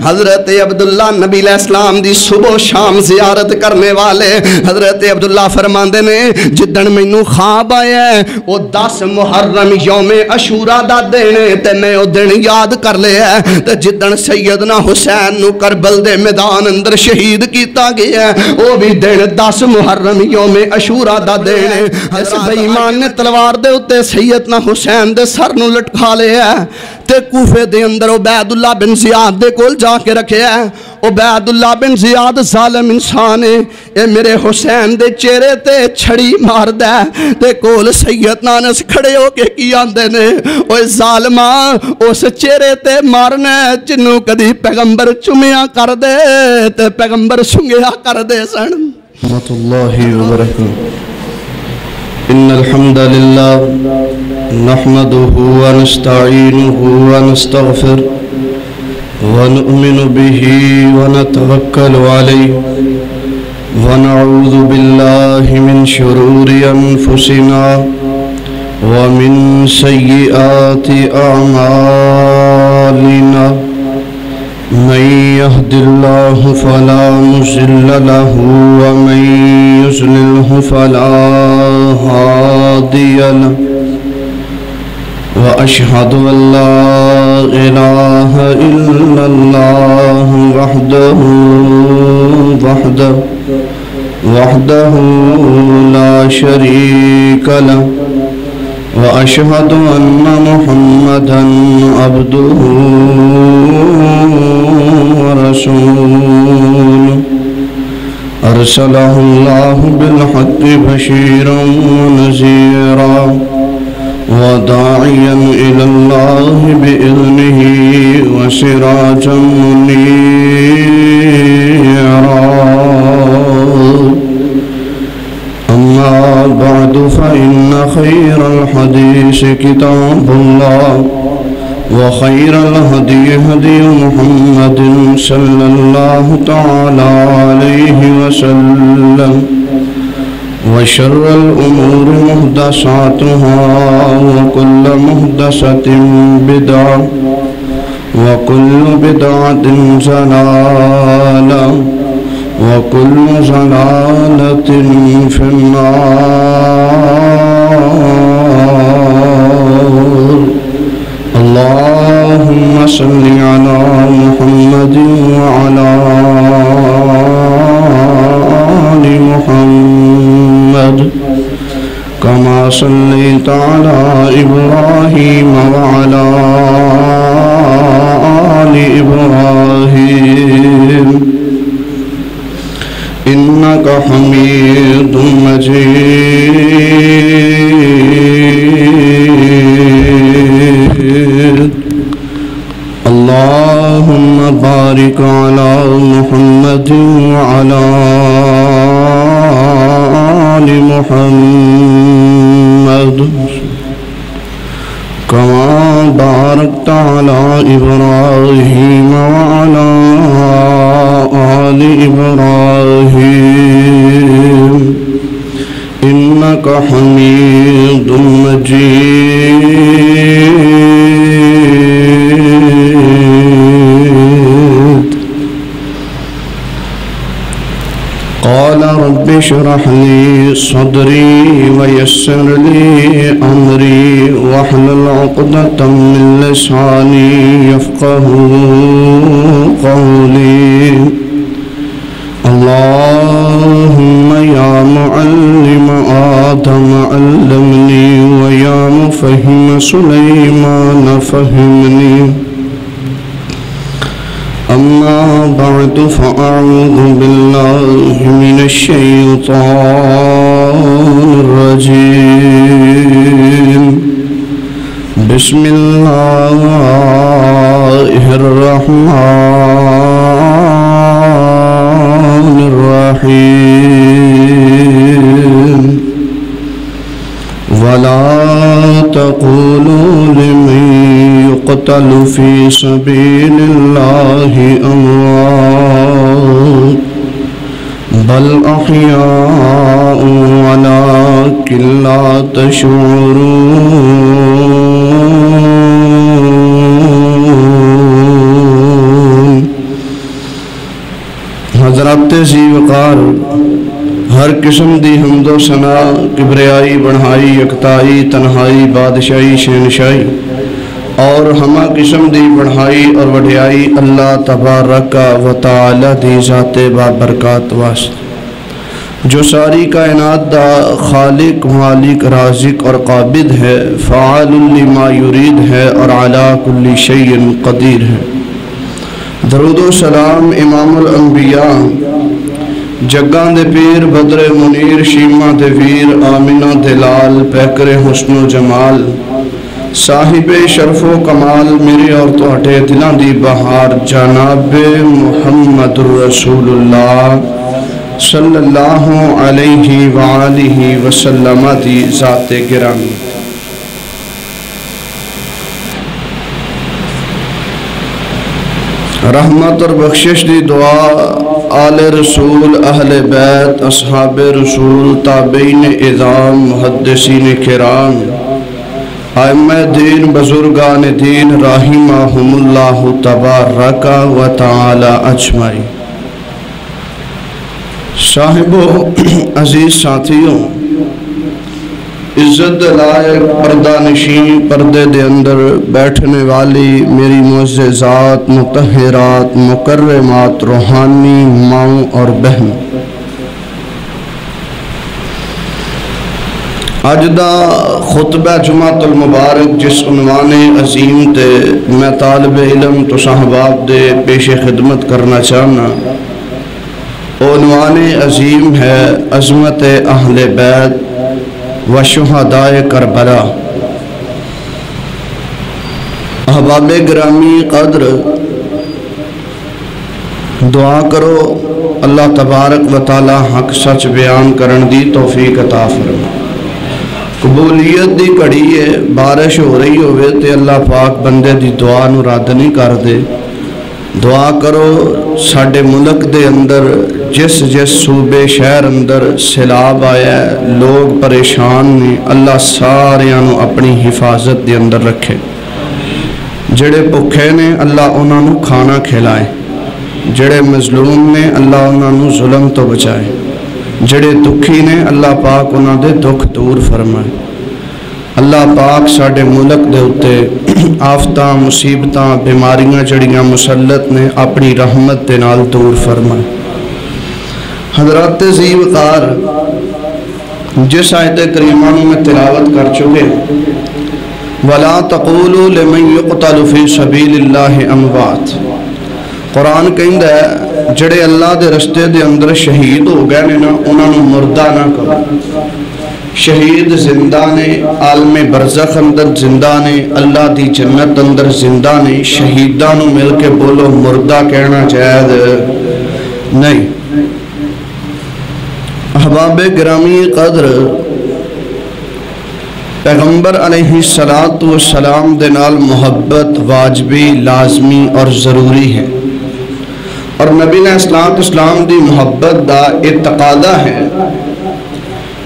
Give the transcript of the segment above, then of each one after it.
حضرت عبداللہ نبی علیہ السلام دی صبح شام زیارت کرنے والے حضرت عبداللہ فرماندے نے جدن مینوں خواب آیا ہے وہ 10 محرم یوم عاشوراء دا دن تے میں او دن یاد کر لیا ہے تے جدن سیدنا حسین نو کربل دے میدان اندر شہید کیتا گیا ہے وہ بھی دن 10 محرم یوم عاشوراء دا دن ہے۔ اس بے ایمان نے تلوار دے اتے سیدنا حسین دے سر نو لٹکا لیا ہے تے کوفے دے اندر عبید اللہ بن زیاد دے کول جا کے رکھے ہے۔ عبید اللہ بن زیاد ظالم انسان ہے، اے میرے حسین دے چہرے تے چھڑی مار دے تے کول سیدنا انس کھڑے ہو کے کی آندے نے اوے ظالمہ اس چہرے تے مارنا جنوں کدی پیغمبر چومیا کر دے تے پیغمبر سنگیا کر دے سن۔ رحمۃ اللہ وبرکاتہ۔ ان الحمد للہ نحمده ونستعینه ونستغفر ونؤمن به ونتوکل علیہ ونعوذ باللہ من شرور انفسنا ومن سیئات اعمالنا من يهد الله فلا مضل له ومن يضلل فلا هادي له وأشهد أن لا إله إلا الله وحده لا شريك له وأشهد أن محمدا عبده ورسوله أرسله الله بالحق بشيرا ونذيرا وداعيا إلى الله بإذنه وسراجا منيرا أما بعد فإن خير الحديث كتاب الله وخير الهدي هدي محمد صلى الله تعالى عليه وسلم وشر الأمور محدثاتها وكل محدثة بدعة وكل بدعة ضلالة وكل ضلالة في النار اللهم صل على محمد وعلى آل محمد كما صليت على إبراهيم وعلى آل إبراهيم إنك حميد مجيد اللهم بارك على محمد وعلى آل محمد كما باركت على إبراهيم وعلى آل إبراهيم إنك حميد مجيد قال رب اشرح لي صدري ويسر لي أمري واحلل عقدة من لساني يفقهوا قولي اللهم يا معلم آدم علمني ويا مفهم سليمان فهمني أما بعد فأعوذ بالله من الشيطان الرجيم بسم الله الرحمن الرحيم ولا تقولوا لمن يقتل في سبيل الله أموات بل أحياء ولكن لا تشعرون حضرات ذی وقار، ہر قسم دی حمد و ثنا، کبریائی، بڑھائی، یکتائی، تنہائی، بادشاہی، شہنشاہی اور ہمہ قسم دی بڑھائی اور وڈیائی اللہ تبارک و تعالی دی ذات بابرکات واسطے، جو ساری کائنات دا خالق، مالک، رازق اور قابض ہے، فعال لما یرید ہے اور علی کل شیء قدیر ہے۔ درود و سلام امام الانبیاء، جگاں دے پیر، بدر منیر، شیمہ دے ویر، آمنہ دے لال، پیکر حسن و جمال، صاحب شرف و کمال، میرے اور تواڈے دلاں دی بہار جناب محمد رسول اللہ صلی اللہ علیہ وآلہ وسلم دی ذات گرامی۔ رحمت اور بخشش دی دعا آل رسول، اہل بیت، اصحاب رسول، تابعین اعظام، محدثین کرام، ائمہ دین، بزرگان دین، رحمہم اللہ تبارک و تعالی اجمعین۔ صاحبو، عزیز ساتھیوں، عزت لائق پردہ نشین پردے دے اندر بیٹھنے والی میری معززات، مطہرات، مکرمات، روحانی ماؤں اور بہن، اج دا خطبہ جمعۃ المبارک جس عنوان عظیم تے میں طالب علم تو صحباب دے پیش خدمت کرنا چاہنا، عنوان عظیم ہے عظمت اہل بیت و شہدائے کربلا۔ احباب گرامی قدر، دعا کرو اللہ تبارک و تعالی حق سچ بیان کرن دی توفیق عطا فرمائے۔ قبولیت دی گھڑی ہے، بارش ہو رہی ہوئے تے اللہ پاک بندے دی دعا نو رد نہیں کر دے۔ دعا کرو ساڈے ملک دے اندر جس صوبے شہر اندر سیلاب آیا ہے، لوگ پریشان نے، اللہ ساریاں نو اپنی حفاظت دے اندر رکھے۔ جڑے بھکھے نے اللہ انہاں نو کھانا کھلائے، جڑے مظلوم نے اللہ انہاں نو ظلم تو بچائے، جڑے دکھی نے اللہ پاک انہاں دے دکھ دور فرمائے۔ اللہ پاک ساڈے ملک دے اتے آفتاں، مصیبتاں، بیماریاں جڑیاں مسلط نے اپنی رحمت دے نال دور فرمائے۔ حضرات ذی وقار، جس آیت کریمہ میں تلاوت کر چکے، وَلَا تَقُولُوا لِمَنْ يُقْتَلُ فِي سَبِيلِ اللَّهِ أَمْوَاتٍ، قرآن کہندہ ہے جڑے اللہ دے رستے دے اندر شہید ہو گئے نا، انہاں نو مردہ نہ کرو۔ شہید زندہ نے، عالم برزخ اندر زندہ نے، اللہ دی جنت اندر زندہ نے، شہیداں نو مل کے بولو مردہ کہنا جائز نہیں۔ احباب گرامی قدر، پیغمبر علیہ السلام دے نال محبت واجبی، لازمی اور ضروری ہے، اور نبی علیہ السلام دی محبت دا تقاضا ہے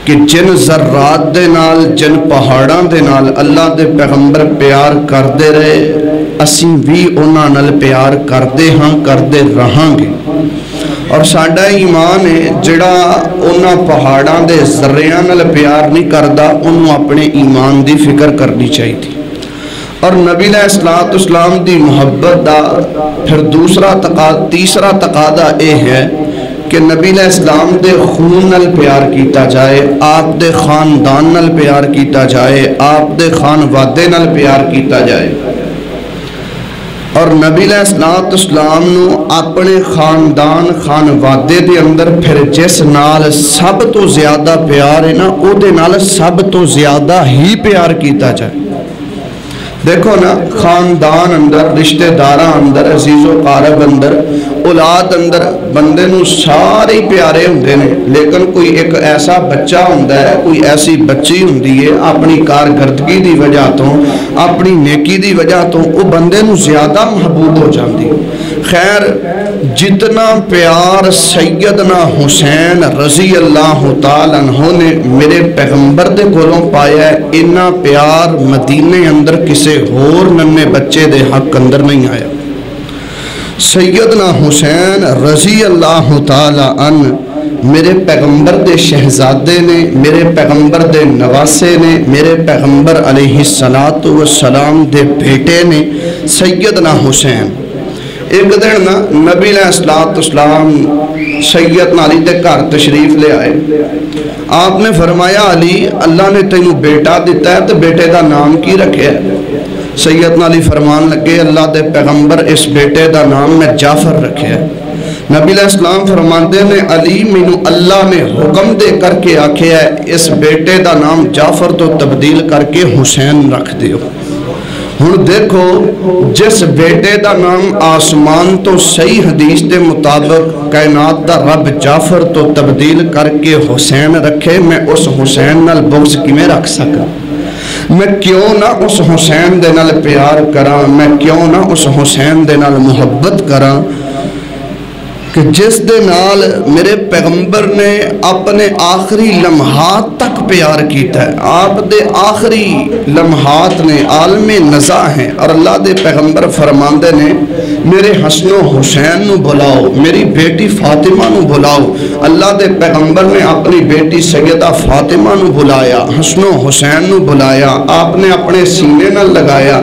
کہ جن ذرات دے نال، جن پہاڑاں دے نال اللہ دے پیغمبر پیار کردے رہے، اسیں بھی انہاں نال پیار کردے ہاں، کردے رہاں گے۔ اور ساڈا ایمان ہے جڑا انہاں پہاڑاں دے ذریاں نال پیار نہیں کردا، انہوں اپنے ایمان دی فکر کرنی چاہیے تھی۔ اور نبی علیہ السلام دی محبت دا پھر تیسرا تقاضا اے ہے کہ نبی علیہ السلام دے خون نال پیار کیتا جائے، آپ دے خاندان نال پیار کیتا جائے، آپ دے خانوادے نال پیار کیتا جائے۔ اور نبی علیہ السلام نو اپنے خاندان، خانوادے دے اندر پھر جس نال سب تو زیادہ پیار ہے نا، او دے نال سب تو زیادہ ہی پیار کیتا جائے۔ دیکھو نا، خاندان اندر، رشتہ داراں اندر، عزیز و قارب اندر، اولاد اندر بندے نو سارے پیارے ہوندے نے، لیکن کوئی ایک ایسا بچہ ہوندا ہے، کوئی ایسی بچی ہوندی ہے، اپنی کارکردگی دی وجہ تو، اپنی نیکی دی وجہ تو وہ بندے نو زیادہ محبوب ہو جاندی۔ خیر، جتنا پیار سیدنا حسین رضی اللہ تعالیٰ عنہ نے میرے پیغمبر دے کولوں پایا ہے، اتنا پیار مدینے اندر کسے ہور ننے بچے دے حق اندر نہیں آیا۔ سیدنا حسین رضی اللہ تعالی عنہ میرے پیغمبر دے شہزادے نے، میرے پیغمبر دے نواسے نے، میرے پیغمبر علیہ السلام دے بیٹے نے سیدنا حسین۔ ایک دن نبی علیہ السلام سیدنا علی دے گھر تشریف لے آئے۔ آپ نے فرمایا علی اللہ نے تینوں بیٹا دیتا ہے تو بیٹے دا نام کی رکھے ہے؟ سیدنا علی فرمان لگے اللہ دے پیغمبر اس بیٹے دا نام میں جعفر رکھے ہے۔ نبی علیہ السلام فرماندے نے علی مینوں اللہ نے حکم دے کر کے آکھے ہے اس بیٹے دا نام جعفر تو تبدیل کر کے حسین رکھ دیو۔ ہن دیکھو جس بیٹے دا نام آسمان تو صحیح حدیث دے مطابق کائنات دا رب جعفر تو تبدیل کر کے حسین رکھے، میں اس حسین نال بغض کیویں رکھ سکا؟ میں کیوں نہ اس حسین دے نال پیار کراں؟ میں کیوں نہ اس حسین دے نال محبت کراں کہ جس دے نال میرے پیغمبر نے اپنے آخری لمحات تک پیار کیتا ہے؟ آپ دے آخری لمحات نے عالم نزا ہیں اور اللہ دے پیغمبر فرماندے نے میرے حسن و حسین نو بلاؤ، میری بیٹی فاطمہ نو بلاؤ۔ اللہ دے پیغمبر نے اپنی بیٹی سیدہ فاطمہ نو بلایا، حسن و حسین نو بلایا، آپ نے اپنے سینے نال لگایا۔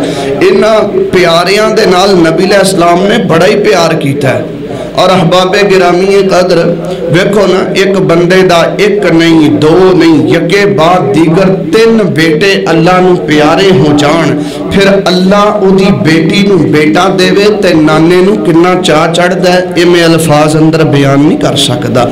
انہاں پیاریاں دے نال نبی علیہ السلام نے بڑا ہی پیار کیتا ہے۔ اور احباب گرامی قدر ویکھو نا ایک بندے دا ایک نہیں دو نہیں یکے بعد دیگر تین بیٹے اللہ نو پیارے ہو جان، پھر اللہ او دی بیٹی نو بیٹا دے وے تے نانے نو کنا چاہ چڑھ دے، اے میں الفاظ اندر بیان نہیں کر سکدا۔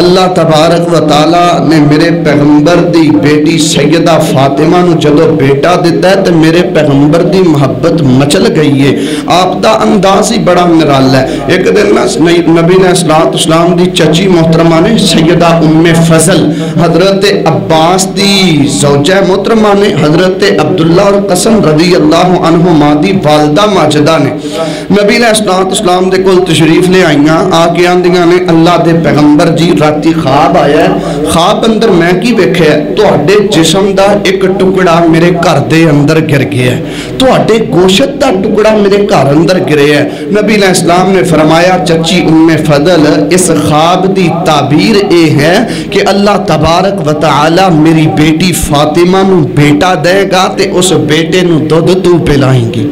اللہ تبارک و تعالی نے میرے پیغمبر دی بیٹی سیدہ فاطمہ نو جدو بیٹا دیتا ہے تے میرے پیغمبر دی محبت مچل گئی ہے۔ آپ دا انداز ہی بڑا نرالا ہے۔ ایک دن نبی علیہ السلام دی چچی محترمہ نے سیدہ ام فضل حضرت عباس دی زوجہ محترمہ نے حضرت عبداللہ اور قسم رضی اللہ عنہما دی والدہ ماجدہ نے نبی علیہ السلام دے کول تشریف لے آئیاں، آکے آندیاں نے اللہ دے پیغمبر جی راتی خواب آیا ہے، خواب اندر میں کی ویکھے ہے تو اڈے جسم دا ایک ٹکڑا میرے گھر دے اندر گر گیا ہے، تو اڈے گوشت دا ٹکڑا میرے گھر اندر گرے ہے۔ نبی علیہ السلام نے فرمایا چچی ام فضل اس خواب دی تعبیر اے ہے کہ اللہ تبارک و تعالی میری بیٹی فاطمہ نو بیٹا دے گا تے اس بیٹے نو دودھ تو پلائیں گی۔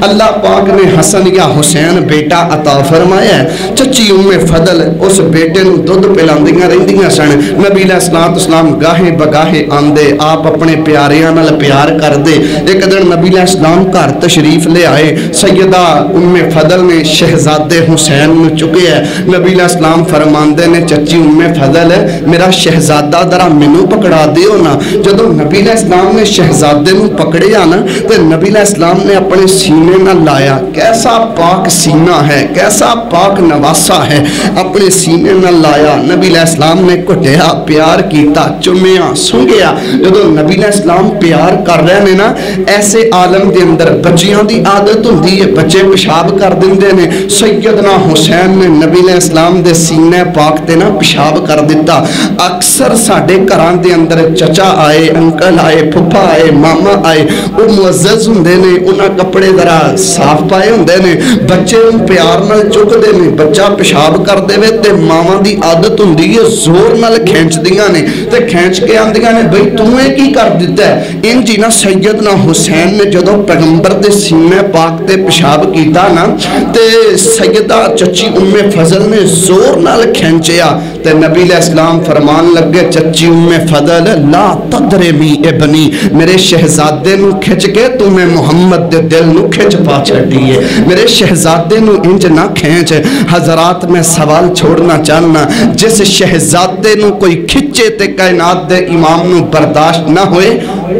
اللہ پاک نے حسن یا حسین بیٹا عطا فرمایا ہے۔ چچی ام فضل اس بیٹے نو دودھ پلاندیاں رہندیاں سن۔ نبی علیہ السلام گاہے بگاہے آندے، آپ اپنے پیاریاں نال پیار کر دے۔ ایک دن نبی علیہ السلام گھر تشریف لے آئے، سیدہ ام فضل نے شہزادے حسین نو چکے ہے۔ نبی علیہ السلام فرماندے نے چچی ام فضل میرا شہزادہ ذرا مینوں پکڑا دیو نا۔ جدو نبی علیہ السلام نے شہزادے نو پکڑیا نا تے نبی علیہ السلام نے اپنے سینے نہ لایا، کیسا پاک سینہ ہے، کیسا پاک نواسا ہے، اپنے سینے نہ لایا۔ نبی علیہ السلام نے کٹیا، پیار کیتا، چمیا، سنگیا۔ جدو نبی علیہ السلام پیار کر رہے نے نا ایسے عالم دے اندر بچیاں دی عادت ہوندی ہے، بچے پیشاب کر دیندے نے۔ سیدنا حسین نے نبی علیہ السلام دے سینے پاک تے نا پیشاب کر دیتا۔ اکثر ساڈے گھراں دے اندر چچا آئے، انکل آئے، پھپھا آئے، ماما آئے، وہ معزز ہوندے نے، انہاں کپڑے ذرا صاف پائے ہوندے نے، بچے ان پیار نال چک دے نے، بچہ پیشاب کر دے وے تے ماما دی عادت ہوندی ہے زور نال کھینچ دیاں نے تے کھینچ کے آندیاں نے بھئی تُویں کی کر دیتا ہے؟ ان جی نا سیدنا حسین نے جدو پیغمبر دے سینے پاک تے پیشاب کیتا نا تے سیدہ چچی ام فضل نے زور نال کھینچیا تے نبی علیہ السلام فرمان لگے چچی ام فضل لا تضربی ابنی، میرے شہزادے نو کھچ کے تمہیں محمد دے دل نو کھچ پا چھڑیے، میرے شہزادے نو انج نہ کھینچ۔ حضرات میں سوال چھوڑنا چاہنا، جس شہزادے نو کوئی کھچے تے کائنات دے امام نو برداشت نہ ہوئے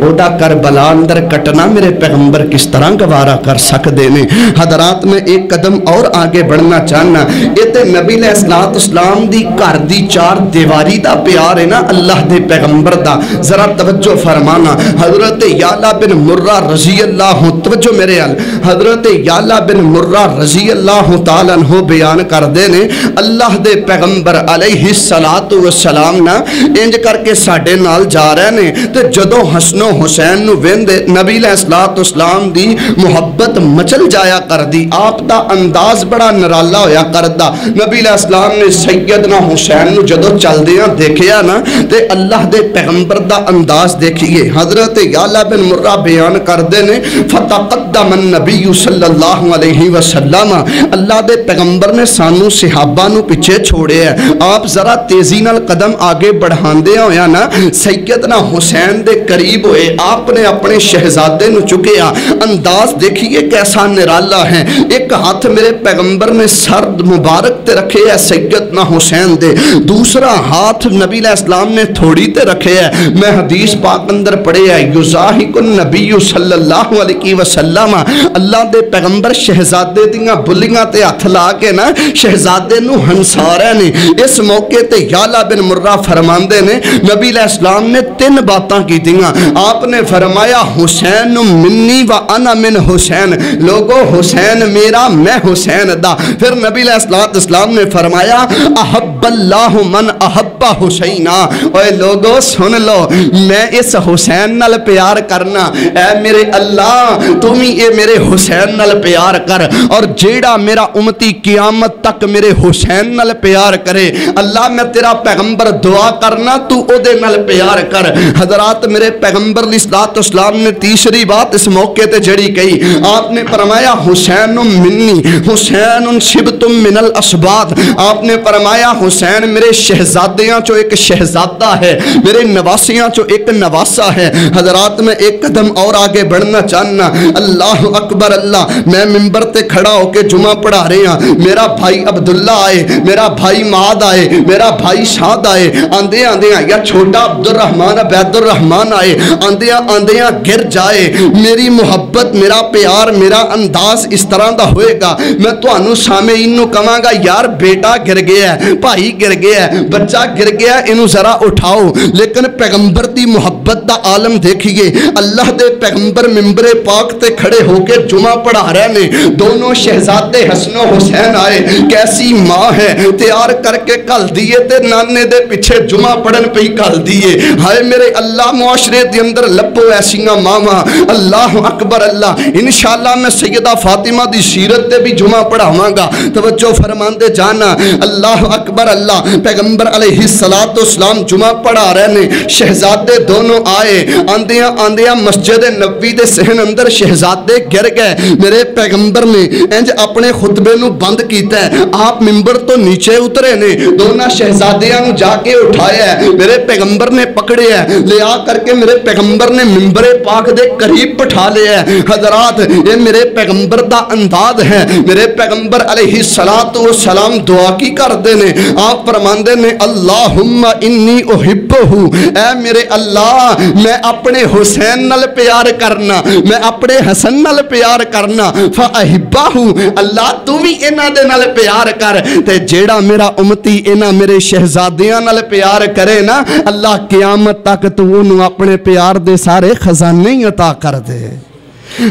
اوڈا کربلا اندر کٹنا میرے پیغمبر کس طرح گوارا کر سکدے نے۔ حضرات میں ایک قدم اور آگے بڑھنا چاہنا، یہ تے نبی علیہ السلام دی گھر دی چار دیواری دا پیار ہے نا اللہ دے پیغمبر دا. ذرا توجہ فرمانا. حضرت یعلا بن مرہ رضی اللہ, توجہ میرے حال, حضرت یعلا بن مرہ رضی اللہ تعالیٰ عنہ بیان کر دینے اللہ دے پیغمبر علیہ السلام نا انج کر کے ساڑے نال جا رہے نے تے جدو حسن و حسین نو ویندے نبی علیہ السلام دی محبت مچل جایا کر دی. آپ دا انداز بڑا نرالا ہویا کردا. نبی علیہ السلام نے سیدنا حسین نو جدو چل دیاں دیکھیا نا تے اللہ دے پیغمبر دا انداز دیکھئے. حضرت یعلا بن مرہ بیان کر دینے فتقدم النبی صلی اللہ علیہ وسلم, اللہ دے پیغمبر نے سانو صحابہ نو پیچھے چھوڑے ہیں. آپ ذرا تیزی نال قدم آگے بڑھان دے ہویا نا سیدنا حسین دے قریب ہوئے. آپ نے اپنے شہزادے نو چکیا. انداز دیکھئے کیسا نرالا ہے. ایک ہاتھ میرے پیغمبر نے سر مبارک تے رکھے ہے سیدنا حسین دے, دوسرا ہاتھ نبی علیہ السلام نے تھوڑی تے رکھے ہے. میں حدیث پاک اندر پڑھے ہے یزاحق النبی صلی اللہ علیہ وسلم, اللہ دے پیغمبر شہزادے دیاں بلیاں تے ہاتھ لا کے نا شہزادے نو ہنسا رہے نے. اس موقع تے یعلا بن مرہ فرماندے نے نبی علیہ السلام نے 3 باتاں کی دیاں. آپ نے فرمایا حسین منی و انا من حسین, لوگو حسین میرا میں حسین دا. پھر نبی علیہ السلام نے فرمایا احب اللہ من احب حسینہ, اوے لوگو سن لو میں اس حسین نال پیار کرنا, اے میرے اللہ تمہیں اے میرے حسین نال پیار کر, اور جیڑا میرا امتی قیامت تک میرے حسین نال پیار کرے اللہ میں تیرا پیغمبر دعا کرنا تو او دے نال پیار کر. حضرات میرے پیغمبر علیہ السلام نے تیسری بات اس موقع تے جڑی کہی, آپ نے فرمایا حسین منی حسین شبتم من الاسباط, آپ نے فرمایا حسین میرے شہزادیاں چو ایک شہزادہ ہے, میرے نواسیاں چو ایک نواسہ ہے. حضرات میں ایک قدم اور آگے بڑھنا چاہنا. اللہ اکبر اللہ, میں منبر تے کھڑا ہو کے جمعہ پڑھا رہے ہیں, میرا بھائی عبداللہ آئے, میرا بھائی معاد آئے, میرا بھائی شاد آئے, آندے آندے یا چھوٹا عبدالرحمن عبید الرحمن آئے, آندے آندے گر جائے. میری محبت میرا پیار میرا انداز اس طرح دا ہوئے گا. میں تو انو سامعین نو کہاں گا یار بیٹا گر گیا ہے, بھائی گر گیا ہے, بچہ گر گیا ہے, انو ذرا اٹھاؤ. لیکن پیغمبر دی محبت دا عالم دیکھئے, اللہ دے پیغمبر منبر پاک تے کھڑے ہو کے جمعہ پڑھا رہے نے, دونوں شہزادے حسن و حسین آئے, کیسی ماں ہے تیار کر کے کل دیئے تے نانے دے پیچھے جمعہ پڑھن پہ ہی کل دیئے. ہائے میرے اللہ معاشرے دے اندر لپو ایسیاں ماما. اللہ اکبر اللہ, انشاءاللہ میں سیدہ فاطمہ دی سیرت تے بھی جمعہ پڑھاواں گا. توجہ فرماندے جانا. اللہ اکبر اللہ, پیغمبر علیہ السلام جمعہ پڑھا رہے نے, شہزادے دونوں آئے, آندیاں آندیاں مسجد نبوی دے صحن اندر شہزادے گر گئے. میرے پیغمبر نے انج اپنے خطبے نو بند کیتا ہے, آپ منبر تو نیچے اترے نے, دونوں شہزادیاں نو جا کے اٹھایا ہے, میرے پیغمبر نے پکڑے ہے, لے آ کر کے میرے پیغمبر نے منبر پاک دے قریب بٹھا لیا ہے. حضرات یہ میرے پیغمبر دا انداز ہے. میرے پیغمبر علیہ السلام دعا کی کر دینے, آپ فرماندے نے اللہم انی احبہو, اے میرے اللہ میں اپنے حسین نال پیار کرنا, میں اپنے حسن نال پیار کرنا. فاحبہو, اللہ تو بھی انہاں دے نال پیار کر, تے جیڑا میرا امتی انہاں میرے شہزادیاں نال پیار کرے نا اللہ قیامت تک تو انہوں اپنے پیار دے سارے خزانے ہی عطا کر دے.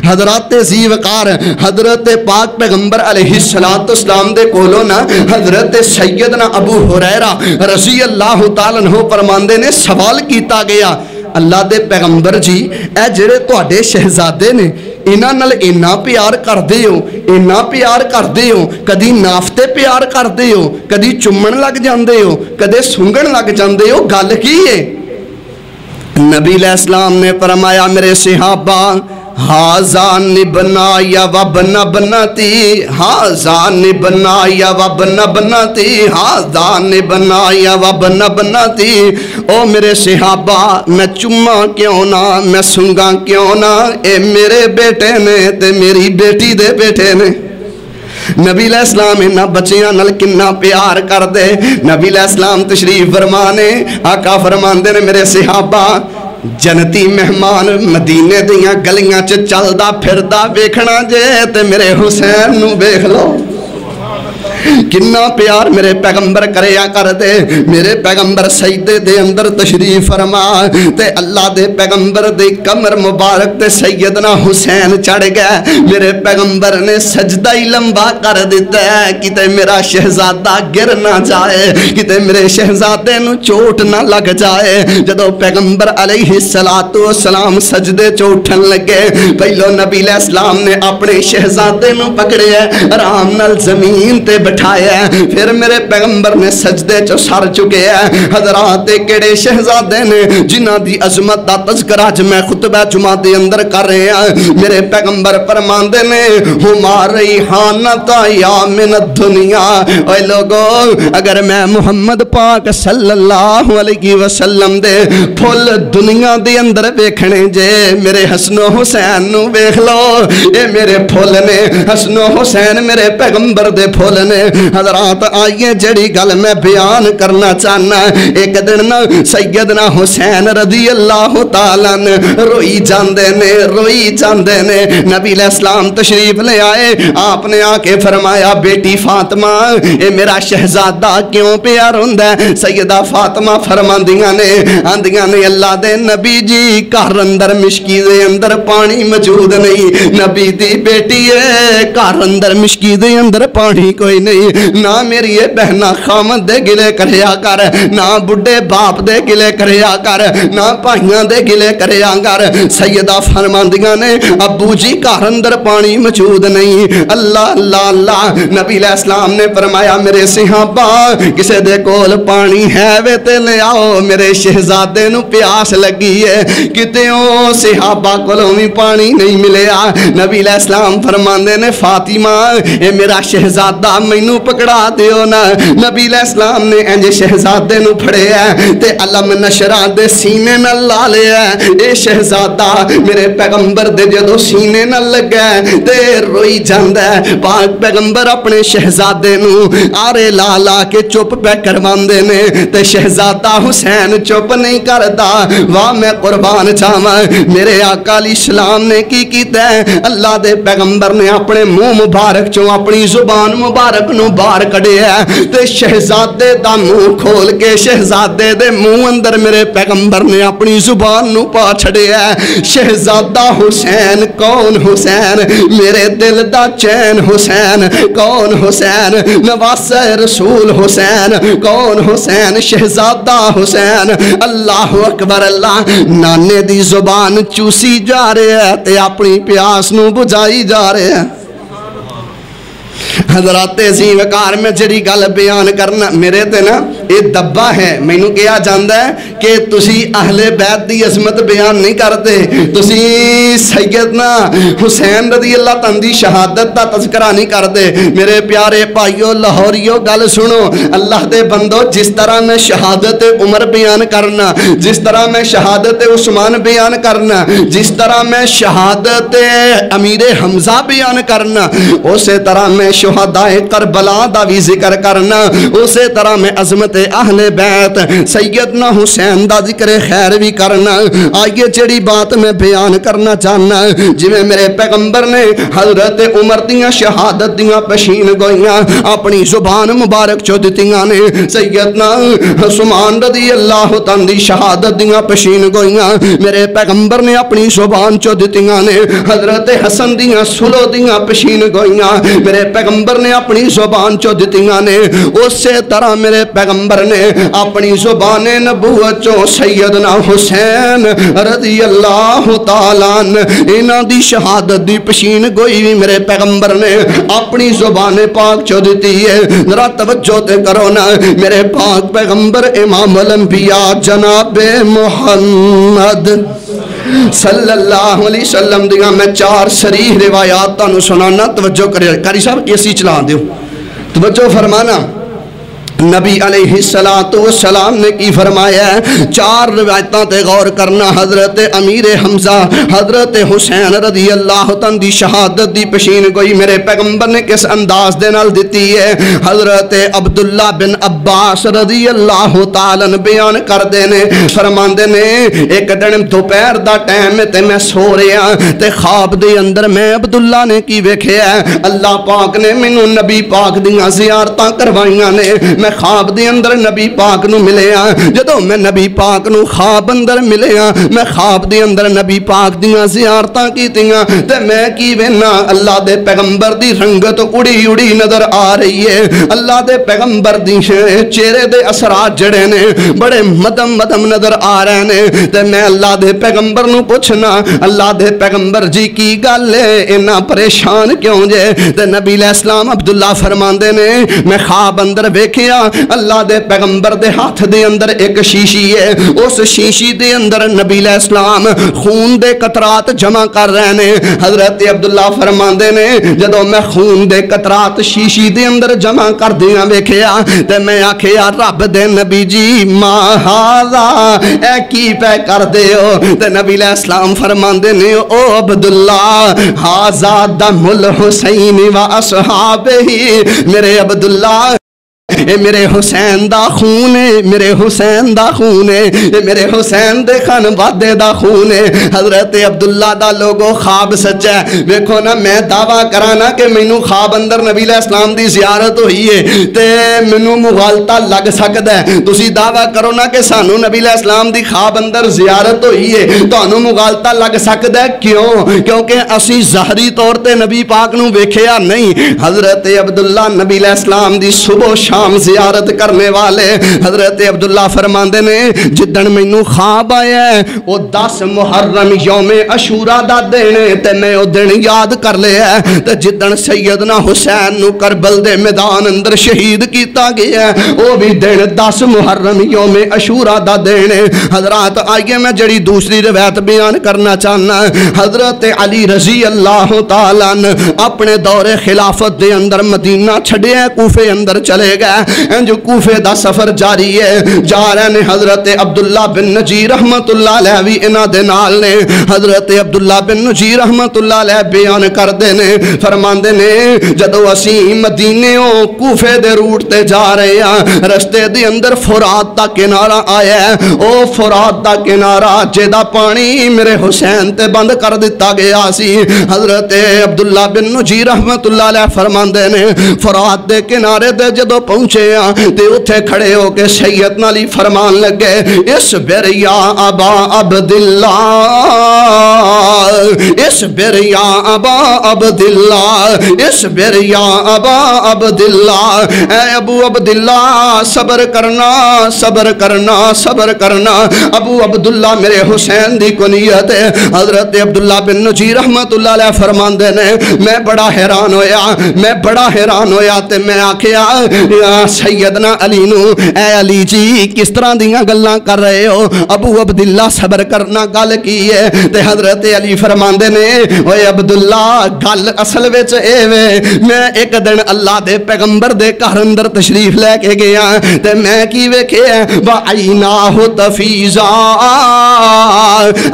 حضرات عزیز وقار, حضرت پاک پیغمبر علیہ السلام دے کولو نا حضرت سیدنا ابو ہریرہ رضی اللہ تعالیٰ عنہ فرماندے نے سوال کیتا گیا, اللہ دے پیغمبر جی اے جڑے تواڈے شہزادے نے انہاں نال اینا پیار کر دے ہو, اینا پیار کر دے ہو, کدی نافتے پیار کر دے ہو, کدی چمن لگ جاندے ہو, کدے سنگن لگ جاندے ہو, گل کی ہے؟ نبی علیہ السلام نے فرمایا میرے صحابہ حاضان بنایا و بنا بناتی, حاضان بنایا و بنا بناتی, حاضان بنایا و بنا بناتی. او میرے صحابہ میں چمہ کیوں نہ, میں سنگا کیوں نہ, اے میرے بیٹے نے تے میری بیٹی دے بیٹے نے. نبی علیہ السلام انہاں بچیاں نال کنا پیار کر دے. نبی علیہ السلام تشریف فرمانے, آقا فرماندے نے میرے صحابہ جنتی مہمان مدینے دیاں گلیاں چ چلدا پھردا ویکھنا جے تے میرے حسین نو ویکھ لو. کنا پیار میرے پیغمبر کریا کر دے. میرے پیغمبر سجدے دے اندر تشریف فرما تے اللہ دے پیغمبر دے کمر مبارک تے سیدنا حسین چڑھ گئے. میرے پیغمبر نے سجدہ ہی لمبا کر دیتا ہے کتے میرا شہزادہ گر نہ جائے, کتے میرے شہزادے نو چوٹ نہ لگ جائے. جدو پیغمبر علیہ السلام سجدے چ اٹھن لگے, پہلو نبی علیہ السلام نے اپنے شہزادے نو پکڑے آرام نال زمین تے بٹھایا. پھر میرے پیغمبر نے سجدے چ سر چکے ہیں. حضرات کیڑے شہزادے نے جنہ دی عظمت دا تذکرہ اج میں خطبہ جمعہ دے اندر کر رہے ہیں. میرے پیغمبر فرماندے نے ہما ریحانۃ یا من الدنیا. اے لوگو اگر میں محمد پاک صلی اللہ علیہ وسلم دے پھل دنیا دے اندر ویکھنے جے, میرے حسن و حسین نو ویکھ لو. اے میرے پھول نے, حسن و حسین میرے پیغمبر دے پھول نے. حضرات آئیے جڑی گل میں بیان کرنا چاہنا. ایک دن سیدنا حسین رضی اللہ تعالیٰ نے روئی جاندے نے. نبی علیہ السلام تشریف لے آئے. آپ نے آ کے فرمایا بیٹی فاطمہ اے میرا شہزادہ کیوں پیار ہوندا ہے؟ سیدہ فاطمہ فرماندیاں نے اللہ دے نبی جی گھر اندر مشکی دے اندر پانی موجود نہیں. نبی دی بیٹی ہے, گھر اندر مشکی دے اندر پانی کوئی نہیں. نہ میری بہنا خامد دے گلے کریا کر, نہ بڑھے باپ دے گلے کریا کر, نہ بھائیاں دے گلے کریا کر. سیدہ فرماندیاں نے ابو جی گھر اندر پانی موجود نہیں. اللہ اللہ اللہ. نبی علیہ السلام نے فرمایا میرے صحابہ کسے دے کول پانی ہے وے تے لے آؤ, میرے شہزادے نو پیاس لگی ہے. کتے او صحابہ کولوں بھی پانی نہیں ملیا. نبی علیہ السلام فرماندے نے فاطمہ اے میرا شہزادہ مینوں پکڑا دیو نا. نبی علیہ السلام نے انج شہزادے نو پھڑے ہے تے علم نشرا دے سینے نال لا لیا. اے شہزادہ میرے پیغمبر دے جدو سینے نال لگا تے روئی جاندا ہے. پاک پیغمبر اپنے شہزادے نو آرے لا لا کے چپ پہ کرواندے نے تے شہزادہ حسین چپ نہیں کردا. واہ میں قربان چاواں میرے آقا علیہ السلام نے کی کیتا ہے. اللہ دے پیغمبر نے اپنے منہ مبارک چوں اپنی زبان مبارک نو باہر کڈیا تے شہزادے دا منہ کھول کے شہزادے دے منہ اندر میرے پیغمبر نے اپنی زبان نو پا چھڑیا. شہزادہ حسین کون حسین؟ میرے دل دا چین حسین. کون حسین؟ نواسہ رسول حسین. کون حسین؟ شہزادہ حسین. اللہ اکبر اللہ. نانے دی زبان چوسی جا رہے ہیں تے اپنی پیاس نو بجائی جا رہے ہیں. حضرات عظیم وقار میں جڑی گل بیان کرنا میرے تے نا یہ دبا ہے. مینوں کہا جاندا ہے کہ تسی اہل بیت دی عظمت بیان نہیں کرتے, تسی سیدنا حسین رضی اللہ تعالیٰ دی شہادت دا تذکرہ نہیں کرتے. میرے پیارے بھائیو لاہوریو گل سنو. اللہ دے بندو جس طرح میں شہادت عمر بیان کرنا, جس طرح میں شہادت عثمان بیان کرنا, جس طرح میں شہادت امیر حمزہ بیان کرنا, اسی طرح میں شہدائے کربلا دا بھی ذکر کرنا, اسی طرح میں عظمت اہل بیت سیدنا حسین دا ذکر خیر بھی کرنا. آئیے جڑی بات میں بیان کرنا چاہنا, جویں میرے پیغمبر نے حضرت عمر دیاں شہادت دیاں پشین گوئیاں اپنی زبان مبارک چو دتیاں نے, سیدنا عثمان رضی اللہ تعالیٰ دی شہادت دیاں پشین گوئیاں میرے پیغمبر نے اپنی زبان چو دتیاں نے, حضرت حسن دیاں سلو دیاں پشین گوئیاں میرے پیغمبر نے اپنی زبان چو دتیاں نے. اسی طرح میرے پیغمبر نے اپنی زبان نبوت چو سیدنا حسین رضی اللہ تعالیٰ انہاں دی شہادت دی پشین گوئی بھی میرے پیغمبر نے اپنی زبان پاک چو دیتی ہے. ذرا توجہ تے کرو نا, میرے پاک پیغمبر امام الانبیاء جناب محمد صلی اللہ علیہ وسلم دیاں میں 4 صریح روایات تانوں سنانا. توجہ کری صاحب اے سی چلا دیو, توجہ فرمانا. نبی علیہ السلام نے کی فرمایا ہے؟ 4 روایتاں تے غور کرنا۔ حضرت امیر حمزہ حضرت حسین رضی اللہ عنہ دی شہادت دی پشین گوئی میرے پیغمبر نے کس انداز دے نال دتی ہے؟ حضرت عبداللہ بن عباس رضی اللہ تعالیٰ عنہ بیان کر دینے فرماندے نے ایک دن دوپہر دا ٹائم تے میں سو رہا تے خواب دے اندر میں عبداللہ نے کی ویکھیا ہے اللہ پاک نے مینوں نبی پاک دیاں زیارتاں کروائیاں نے۔ میں خواب دے اندر نبی پاک نو ملیا، جدوں میں نبی پاک نو خواب اندر ملیا میں خواب دے اندر نبی پاک دیاں زیارتاں کیتیاں تے میں کی وینا اللہ دے پیغمبر دی رنگت اڑی اڑی نظر آ رہی ہے۔ اللہ دے پیغمبر دی چہرے دے اثرات جڑے نے بڑے مدم مدم نظر آ رہے نے تے میں اللہ دے پیغمبر نو پوچھنا اللہ دے پیغمبر جی کی گل ہے اتنا پریشان کیوں جے؟ تے نبی علیہ السلام عبداللہ فرماندے نے میں خواب اندر ویکھیا اللہ دے پیغمبر دے ہاتھ دے اندر ایک شیشی ہے، اس شیشی دے اندر نبی علیہ السلام خون دے قطرات جمع کر رہے نے۔ حضرت عبداللہ فرماندے نے جدوں میں خون دے قطرات شیشی دے اندر جمع کر دیاں ویکھیا تے میں آکھیا رب دے نبی جی ما ہاذا اے کی پہ کر دے ہو؟ تے نبی علیہ السلام فرماندے نے او عبداللہ ہاذا دم الحسین و اصحابہ، میرے عبداللہ اے میرے حسین دا خون ہے، میرے حسین دا خون ہے، اے میرے حسین دے خانوادے دا خون ہے۔ حضرت عبداللہ دا لوگو خواب سچا ہے۔ ویکھو نا میں دعویٰ کرانا کہ مینوں خواب اندر نبی علیہ السلام دی زیارت ہوئی ہے تے مینوں مغالطہ لگ سکدا ہے۔ تسی دعویٰ کرو نا کہ سانو نبی علیہ السلام دی خواب اندر زیارت ہوئی ہے، تانوں مغالطہ لگ سکدا ہے کیوں؟ کیونکہ اسی ظاہری طور تے نبی پاک نو ویکھیا نہیں۔ حضرت عبداللہ نبی علیہ السلام دی صبح شام زیارت کرنے والے حضرت عبداللہ فرماندے نے جدن مینوں خواب آیا ہے وہ 10 محرم یوم عاشورہ دا دن تے میں او دن یاد کر لیا ہے تے جدن سیدنا حسین نو کربل دے میدان اندر شہید کیتا گیا ہے وہ بھی دن 10 محرم یوم عاشورہ دا دن ہے۔ حضرات آئیے میں جڑی دوسری روایت بیان کرنا چاہنا حضرت علی رضی اللہ تعالیٰ اپنے دور خلافت دے اندر مدینہ چھڑے کوفے اندر چلے گئے جو کوفے دا سفر جاری ہے جا رہے نے۔ حضرت عبداللہ بن نجیر رحمت اللہ علیہ بھی انہ دے نال نے۔ حضرت عبداللہ بن نجیر رحمت اللہ علیہ بیان کر دے نے فرماندے نے جدو اسی مدینےوں کوفے دے روٹ تے جا رہے ہیں رستے دے اندر فرات دا کنارہ آیا ہے، او فرات دا کنارہ جیدہ پانی میرے حسین تے بند کر دیتا گیا سی۔ حضرت عبداللہ بن نجیر رحمت اللہ علیہ فرماندے نے فرات دے کنارے دے جدو پہنچے تے اتھے کھڑے ہو کے سیدنا علی فرمان لگے اصبر یا ابا عبداللہ، اصبر یا ابا عبداللہ، اصبر یا ابا عبداللہ، اے ابو عبداللہ صبر کرنا صبر کرنا صبر کرنا۔ ابو عبداللہ میرے حسین دی کنیت ہے۔ حضرت عبداللہ بن نجیر رحمت اللہ علیہ فرمان دے نے میں بڑا حیران ہویا، میں بڑا حیران ہویا تے میں آکھیا سیدنا علی نو اے علی جی کس طرح دیاں گلاں کر رہے ہو؟ ابو عبداللہ صبر کرنا گل کی ہے تے حضرت علی فرماندے نے اوے عبداللہ گل اصل وچ اے وے میں ایک دن اللہ دے پیغمبر دے گھر اندر تشریف لے کے گیا تے میں کی ویکھیا وعیناہ تفیضا،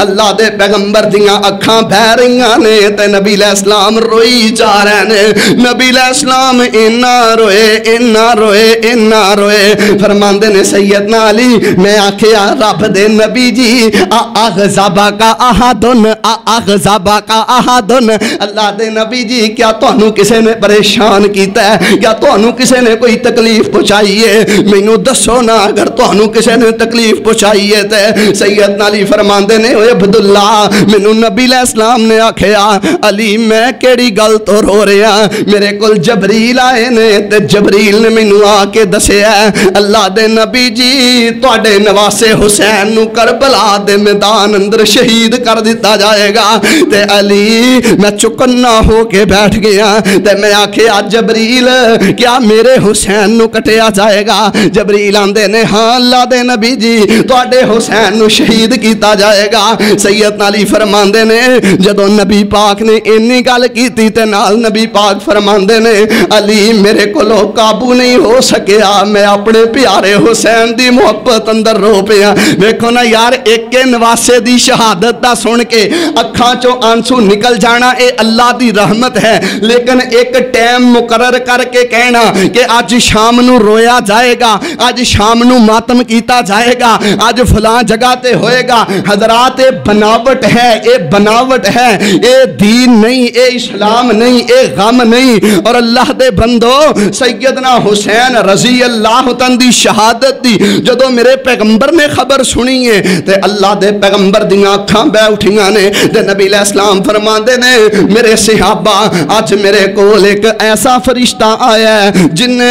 اللہ دے پیغمبر دیاں اکھاں بہ رہیاں نے تے نبی علیہ السلام روئی جا رہے نے۔ نبی علیہ السلام اینا روئے اینا روئے اینا روئے فرماندے نے سیدنا علی میں آکھیا رب دے نبی جی اغزابا کا احدن اغزابا کا احدن، اللہ دے نبی جی کیا تانوں کسے نے پریشان کیتا ہے؟ کیا تانوں کسے نے کوئی تکلیف پہنچائی ہے؟ مینوں دسو نا اگر تانوں کسے نے تکلیف پہنچائی ہے تے سیدنا علی فرماندے نے اوے عبداللہ مینوں نبی علیہ السلام نے آکھیا علی میں کیڑی گل تو رو رہا میرے کول جبریل آئے نے تے جبریل نے مینوں آ کے دسیا اللہ دے نبی جی تواڈے نواسے حسین نو کربلا دے میدان اندر شہید کر دیتا جائے گا۔ تے علی میں چکنا ہو کے بیٹھ گیا تے میں آکھیا جبریل کیا میرے حسین نو کٹیا جائے گا؟ جبریل آندے نے ہاں اللہ دے نبی جی تواڈے حسین نو شہید کیتا جائے گا۔ سیدنا علی فرماندے نے جدوں نبی پاک نے انی گل کیتی تے نال نبی پاک فرماندے نے علی میرے کولوں قابو نہیں رو سکیا میں اپنے پیارے حسین دی محبت اندر رو پیا دیکھو نا یار ایک نواسے دی شہادت دا سن کے اکھاں چو آنسو نکل جانا اے اللہ دی رحمت ہے لیکن ایک ٹائم مقرر کر کے کہنا کہ آج شام نو رویا جائے گا آج شام نو ماتم کیتا جائے گا آج فلاں جگہ تے ہوئے گا حضرات اے بناوٹ ہے اے بناوٹ ہے اے دین نہیں اے اسلام نہیں اے غم نہیں اور اللہ دے بندو سیدنا حسین رضی اللہ تعالیٰ دی شہادت دی جدو میرے پیغمبر نے خبر سنی ہے تے اللہ دے پیغمبر دیاں اکھاں بے اٹھیاں نے تے نبی علیہ السلام فرماندے نے میرے صحابہ آج میرے کول ایک ایسا فرشتہ آیا ہے جن نے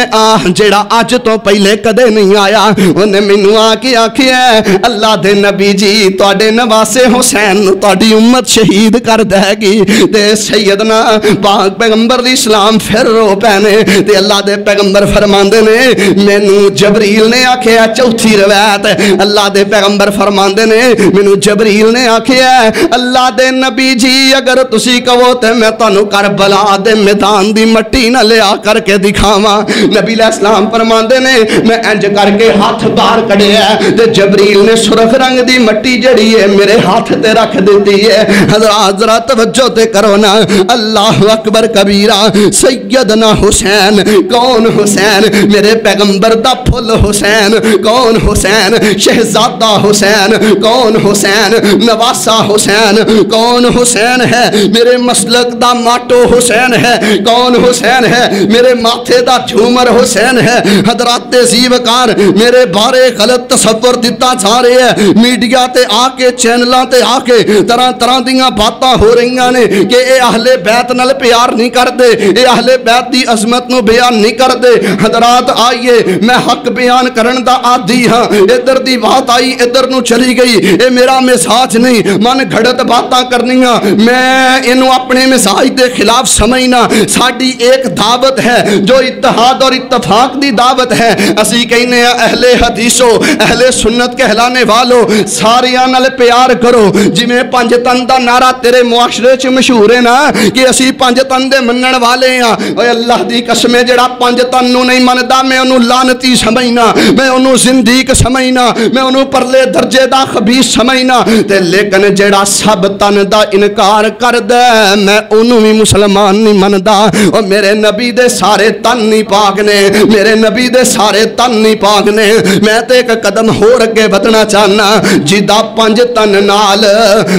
جیڑا آج تو پہلے کدے نہیں آیا انہیں مینوں آ کے آکھیا ہے اللہ دے نبی جی تواڈے نواسے حسین تواڈی امت شہید کر دے گی تے سیدنا پاک پیغمبر دی اسلام پھر رو پینے تے اللہ دے پیغمبر فرماندے نے مینوں جبریل نے آکھیا چوتھی روایت اللہ دے پیغمبر فرماندے نے مینوں جبریل نے آکھیا اللہ دے نبی جی اگر تسی کہو تے میں تانوں کربلا دے میدان دی مٹی نہ لیا کر کے دکھاواں نبی علیہ السلام فرماندے نے میں انج کر کے ہاتھ باہر کڈیا تے جبریل نے سرخ رنگ دی مٹی جڑی ہے میرے ہاتھ تے رکھ دیتی ہے حضرات ذرا توجہ تے کرو نا اللہ اکبر کبیرہ سیدنا حسین کون حسین میرے پیغمبر دا پھل حسین کون حسین شہزادہ حسین کون حسین نواسہ حسین کون حسین ہے میرے مسلک دا ماٹو حسین ہے کون حسین ہے میرے ماتھے دا جھومر حسین ہے حضرات زیوکار میرے بارے غلط تصور دیتا جا رہے ہیں میڈیا تے آ کے چینلاں تے آ کے طرح طرح دیاں باتاں ہو رہیاں نے کہ اے اہل بیت نال پیار نہیں کر دے اے اہل بیت دی عظمت نو بیان نہیں کر دے حضرات آئیے میں حق بیان کرن دا عادی ہاں ادھر دی بات آئی ادھر نو چلی گئی اے میرا مزاج نہیں من گھڑت باتاں کرنیاں میں انو اپنے مزاج دے خلاف سمجھنا ساڈی ایک دعوت ہے جو اتحاد اور اتفاق دی دعوت ہے اسی کہنے اہل حدیثو اہل سنت کہلانے والو ساریاں نال پیار کرو جی میں پنج تن دا نعرہ تیرے معاشرے چ مشہور ہے نا کہ اسی پنج تن دے منن والے ہاں اوے اللہ دی قسم جڑا پنج تن نو نہیں مندا میں انو لعنتی سمجھنا میں انو زندیق سمجھنا میں انو پرلے درجے دا خبیث سمجھنا تے لیکن جڑا سب تن دا انکار کر دے میں انو بھی مسلمان نہیں مندا اور میرے نبی دے سارے تن نہیں پاک نے میرے نبی دے سارے تن نہیں پاک نے میں تے ایک قدم ہو رکے بدنا چاہنا جدا پنج تن نال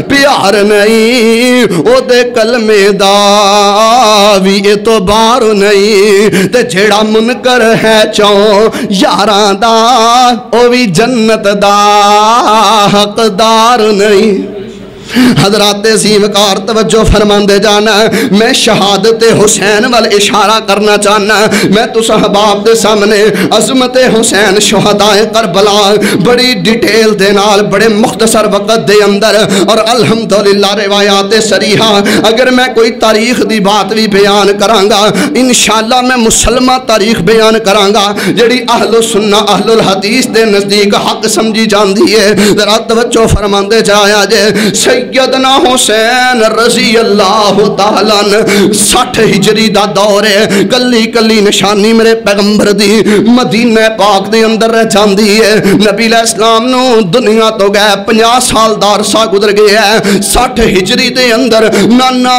پیار نہیں او دے کلمے دا وی اعتبار نہیں تے جیڑا منکر ہے چوں یاراں دا او وی جنت دا حقدار نہیں حضرات زیوکار توجہ فرماندے جانا میں شہادت حسین وال اشارہ کرنا چاہنا میں تو صحباب دے سامنے عظمت حسین شہداء کربلا بڑی ڈیٹیل دے نال بڑے مختصر وقت دے اندر اور الحمدللہ روایات صریحہ اگر میں کوئی تاریخ دی بات بھی بیان کرانگا انشاءاللہ میں مسلمہ تاریخ بیان کرانگا جڑی اہل السنہ اہل الحدیث دے نزدیک حق سمجھی جاندی ہے ذرا توجہ فرماندے جایا جے سیدنا حسین رضی اللہ تعالیٰ 60 ہجری دا دور ہے کلی کلی نشانی میرے پیغمبر دی مدینہ پاک دے اندر رہ جاندی ہے نبی علیہ السلام نو دنیا تو گئے 50 سال دا عرصہ گزر گیا ہے 60 ہجری دے اندر نانا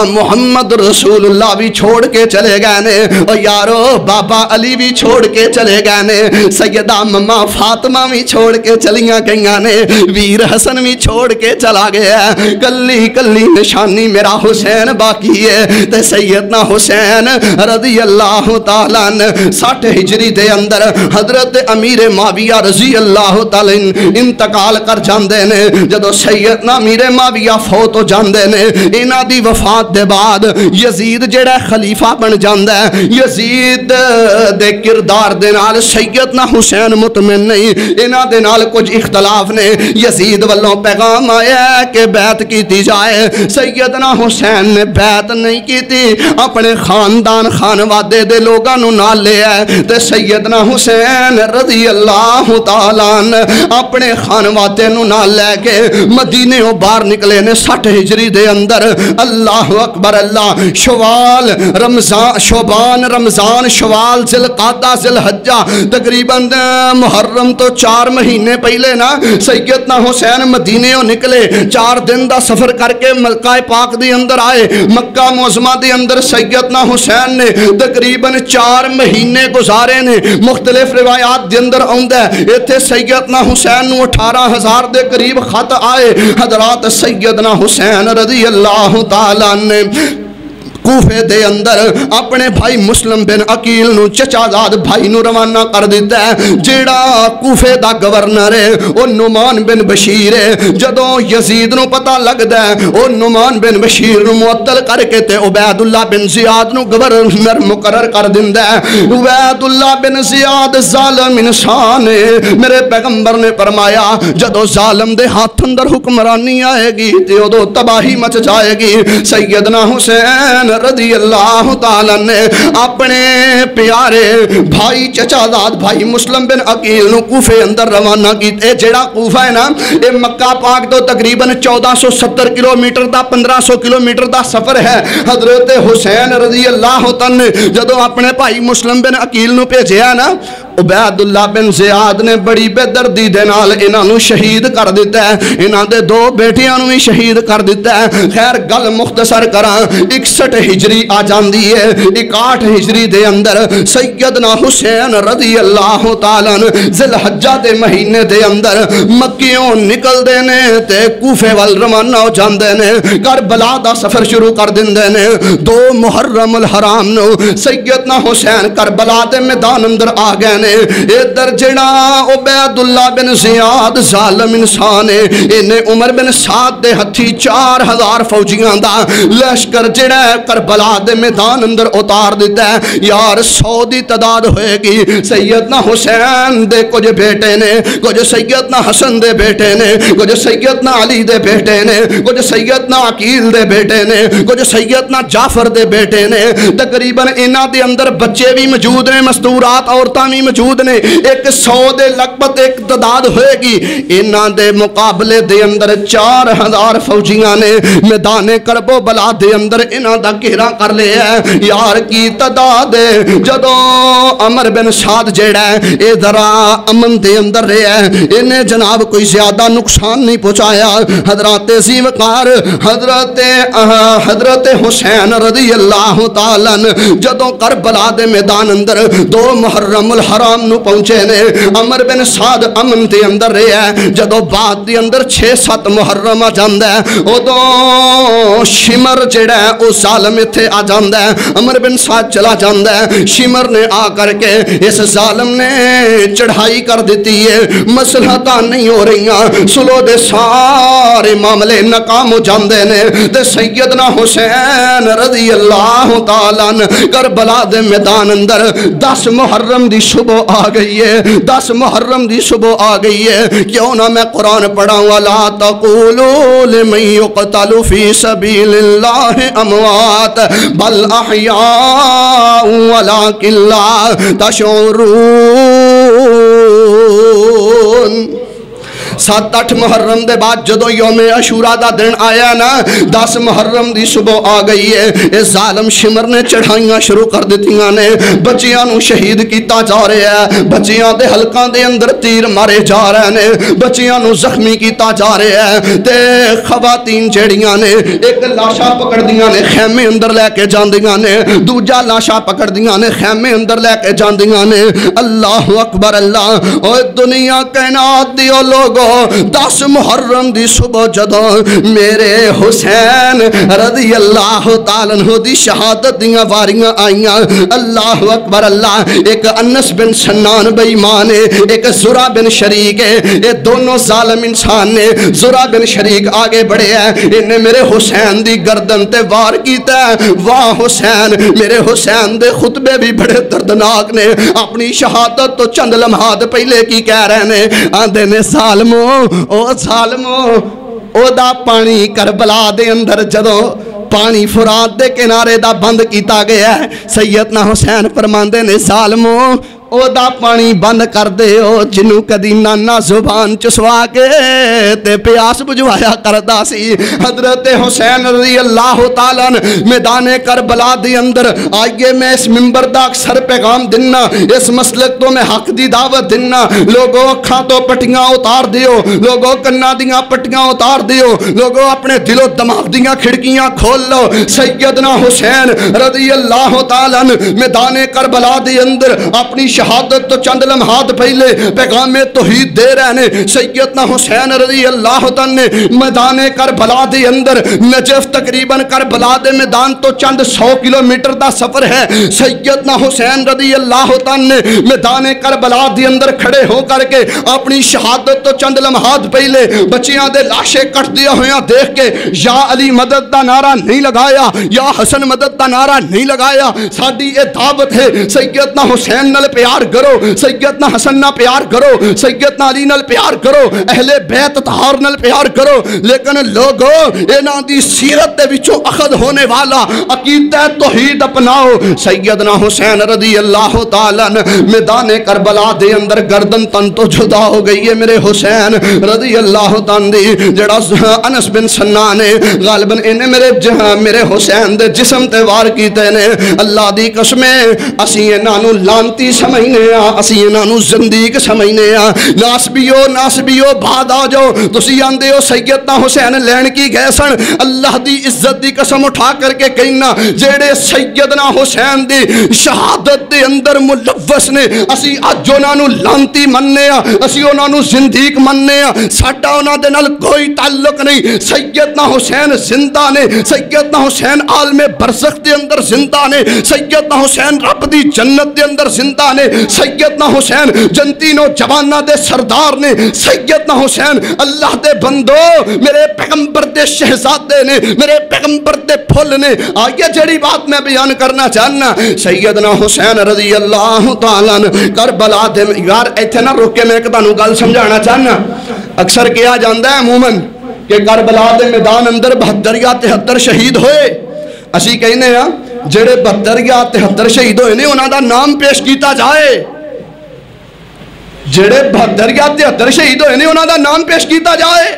محمد رسول اللہ بھی چھوڑ کے چلے گئے نے اور یارو بابا علی بھی چھوڑ کے چلے گئے نے سیدہ مما فاطمہ بھی چھوڑ کے چلیاں گئیاں نے ویر حسن بھی چھوڑ کے چلا گیا کلی کلی نشانی میرا حسین باقی ہے تے سیدنا حسین رضی اللہ تعالیٰ 60 ہجری دے اندر حضرت امیر معاویہ رضی اللہ تعالیٰ انتقال کر جاندے نے جدو سیدنا امیر معاویہ فوت ہو جاندے نے انہاں دی وفات دے بعد یزید جڑا خلیفہ بن جاندا ہے یزید دے کردار دے نال سیدنا حسین مطمئن نہیں انہاں دے نال کچھ اختلاف نے یزید والوں پیغام آیا لے کے بیعت کیتی جائے. سیدنا حسین نے بیعت نہیں کیتی, اپنے خاندان خانوادے دے لوگاں نو نال لے آئے تے سیدنا حسین رضی اللہ تعالیٰ عنہ اپنے خانوادے نو نال لے کے مدینے او باہر نکلے نے 60 ہجری دے اندر. اللہ اکبر اللہ. شوال رمضان شعبان رمضان شوال ذوالقعدہ ذوالحجہ تقریباً محرم تو 4 مہینے پہلے نا سیدنا حسین مدینے او نکلے. 4 دن دا سفر کر کے مکہ پاک دی اندر آئے. مکہ معظمہ دی اندر سیدنا حسین نے تقریباً 4 مہینے گزارے نے. مختلف روایات دی اندر آندا ہے ایتھے سیدنا حسین نو 18,000 دے قریب خط آئے. حضرات سیدنا حسین رضی اللہ تعالیٰ نے کوفے دے اندر اپنے بھائی مسلم بن عقیل نو چچا زاد بھائی نو روانہ کر دیتا ہے. جیڑا کوفے دا گورنر ہے او نعمان بن بشیر ہے. جدوں یزید نو پتہ لگدا ہے او نعمان بن بشیر نو معطل کر کے تے عبید اللہ بن زیاد نو گورنر مقرر کر دیندا ہے. عبید اللہ بن زیاد ظالم انسان ہے. میرے پیغمبر نے فرمایا جدوں ظالم دے ہاتھ اندر حکمرانی آئے گی تے اودوں تباہی مچ جائے گی. سیدنا حسین رضی اللہ تعالیٰ نے اپنے پیارے بھائی چچا زاد بھائی مسلم بن عقیل نو کوفے اندر روانہ کیتے. جیڑا کوفہ ہے نا اے مکہ پاک تو تقریباً 1470 کلومیٹر دا 1500 کلومیٹر دا سفر ہے. حضرت حسین رضی اللہ تعالیٰ نے جدو اپنے بھائی مسلم بن عقیل نو بھیجیا نا عبید اللہ بن زیاد نے بڑی بے دردی دے نال انہاں نو شہید کر دیتا ہے. انہاں دے 2 بیٹیاں نو بھی شہید کر دیتا ہے. خیر گل مختصر کراں 61 ہجری آ جاندی ہے. 61 ہجری دے اندر سیدنا حسین رضی اللہ تعالیٰ ذوالحجہ دے مہینے دے اندر مکیوں نکل دے نے تے کوفے وال روانہ ہو جاندے نے. کربلا دا سفر شروع کر دیندے نے. 2 محرم الحرام نو سیدنا حسین کربلا دے میدان اندر آ گئے. ادھر جڑا عبید اللہ بن زیاد ظالم انسان ہے انہیں عمر بن سعد دے ہتھی 4000 فوجیاں دا لشکر جڑا کربلا دے میدان اندر اتار دیتا ہے. یار 100 دی تعداد ہوئے گی. سیدنا حسین دے کچھ بیٹے نے, کچھ سیدنا حسن دے بیٹے نے, کچھ سیدنا علی دے بیٹے نے, کچھ سیدنا عقیل دے بیٹے نے, کچھ سیدنا جعفر دے بیٹے نے. تقریباً انہاں دے اندر بچے بھی موجود نے, مستورات عورتاں بھی موجود نے. 100 دے لگ بھگ ایک تعداد ہوئے گی. انہاں دے مقابلے دے اندر 4000 فوجیاں نے میدان کربو بلا دے اندر انہاں دا گھیرا کر لیا ہے. یار کی تعداد ہے. جدوں عمر بن سعد جیڑا ہے اے ذرا امن دے اندر رہا ہے, انہیں جناب کوئی زیادہ نقصان نہیں پہنچایا. حضرات زیوقار حضرت حسین رضی اللہ تعالیٰ جدوں کربلا دے میدان اندر 2 محرم الحرام نو پہنچے نے. عمر بن سعد امن دے اندر رہا ہے. جدوں بعد دے اندر 6-7 محرم آ جاندا ہے اودوں شمر جڑا ہے او ظالم ایتھے آ جاندا ہے. عمر بن سعد چلا جاندا ہے. شمر نے آ کر کے اس ظالم نے چڑھائی کر دیتی ہے. مصلحتاں نہیں ہو رہیاں, سلو دے سارے معاملے ناکام ہو جاندے نے. تے سیدنا حسین رضی اللہ تعالیٰ کربلا دے میدان اندر 10 محرم دی صبح آ گئی ہے. 10 محرم دی صبح آ گئی ہے. کیوں نہ میں قرآن پڑھاں وَلَا تَقُولُوا لِمَن يُقْتَلُ فِي سَبِيلِ اللَّهِ أَمْوَاتٌ بَلْ أَحْيَاءٌ وَلَكِنْ لَا تَشْعُرُونَ. 7-8 محرم دے بعد جدو یوم عاشورہ دا دن آیا نا 10 محرم دی صبح آ گئی ہے. اس ظالم شمر نے چڑھائیاں شروع کر دیتیاں نے. بچیاں نو شہید کیتا جا رہا ہے. بچیاں دے حلقاں دے اندر تیر مارے جا رہے نے. بچیاں نو زخمی کیتا جا رہا ہے. تے خواتین جیڑیاں نے ایک لاشا پکڑ دیاں نے خیمے اندر لے کے جاندیاں نے. دوجا لاشا پکڑ دیاں نے خیمے اندر لے کے جاندیاں نے. اللہ اکبر اللہ. اوہ دنیا کائنات دیو لوگو 10 محرم دی صبح جدوں میرے حسین رضی اللہ تعالیٰ عنہ دی شہادت دیاں واریاں آئیاں. اللہ اکبر اللہ. ایک انس بن سنان بے ایمان ہے, ایک زرع بن شریک ہے. یہ دونوں ظالم انسان نے. زرع بن شریک آگے بڑھے ہیں, انہیں میرے حسین دی گردن تے وار کیتا ہے. واہ حسین. میرے حسین دے خطبے بھی بڑے دردناک نے. اپنی شہادت تو چند لمحات پہلے کی کہہ رہے ہیں, آندے نے ظالمو او ظالمو او دا پانی کربلا دے اندر جدوں پانی فرات دے کنارے دا بند کیتا گیا ہے، سیدنا حسین فرماندے نے ظالمو او دا پانی بند کر دے او جنوں کدی نانا زبان چسوا کے تے پیاس بجوایا کردا سی۔ حضرت حسین رضی اللہ تعالیٰ میدان کربلا دی اندر آئیے میں اس منبر دا اکثر پیغام دننا، اس مسلک تو میں حق دی دعوت دننا، لوگوں اکھاں تو پٹیاں اتار دیو، لوگوں کناں دیاں پٹیاں اتار دیو، لوگوں اپنے دل و دماغ دیاں کھڑکیاں کھول لو۔ سیدنا حسین رضی اللہ تعالیٰ میدان کربلا دی اندر اپنی شہادت تو چند لمحات پہلے پیغام توحید دے رہے ہیں۔ سیدنا حسین رضی اللہ تعالیٰ نے میدان کربلا دے اندر نجف تقریباً کربلا دے میدان تو چند 100 کلومیٹر دا سفر ہے۔ سیدنا حسین رضی اللہ تعالیٰ نے میدان کربلا دے اندر کھڑے ہو کر کے اپنی شہادت تو چند لمحات پہلے بچیاں دے لاشیں کٹ دیا ہویاں دیکھ کے یا علی مدد دا نعرہ نہیں لگایا، یا حسن مدد دا نعرہ نہیں لگایا۔ ساڈی یہ دعوت ہے سیدنا حسین نال پیار کرو، سیدنا حسن نال پیار کرو، سیدنا علی نال پیار کرو، اہل بیت طہار نال پیار کرو، لیکن لوگو انہاں دی سیرت دے وچوں اخذ ہونے والا عقیدہ توحید اپناؤ۔ سیدنا حسین رضی اللہ تعالیٰ میدان کربلا دے اندر گردن تن تو جدا ہو گئی ہے میرے حسین رضی اللہ تعالیٰ، جڑا انس بن سنا نے غالباً انہیں میرے حسین دے جسم تے وار کیتے نے۔ اللہ دی قسمیں اسی انہاں نو لانتی سمجھنے ہاں، اسی انہاں نو زندیق سمجھنے ہاں۔ ناسبیو بعد آ جاؤ، تسی آندے ہو سیدنا حسین لین کی گئے سن، اللہ دی عزت دی قسم اٹھا کر کے کہنا جیڑے سیدنا حسین دی شہادت دے اندر ملوث نے اسی اج انہاں نو لانتی مننے ہاں، اسی انہاں نو زندیق مننے ہاں، ساڈا انہاں دے نال کوئی تعلق نہیں۔ سیدنا حسین زندہ نے، سیدنا حسین عالم برزخ دے اندر زندہ نے، سیدنا حسین رب دی جنت دے اندر زندہ نے، سیدنا حسین جنتی نوجواناں دے سردار نے، سیدنا حسین اللہ دے بندو میرے پیغمبر دے شہزادے نے، میرے پیغمبر دے پھل نے۔ آئیے جڑی بات میں بیان کرنا چاہنا، سیدنا حسین رضی اللہ تعالیٰ کربلا دے یار ایتھے نہ روک کے میں ایک تانوں گل سمجھانا چاہنا۔ اکثر کیا جاندا ہے عموماً کہ کربلا دے میدان اندر 72 یا 73 شہید ہوئے، اسی کہنے ہاں جڑے 72 یا 73 شہید ہوئے نے انہاں دا نام پیش کیتا جائے، جڑے 72 یا 73 شہید ہوئے نے انہاں دا نام پیش کیتا جائے۔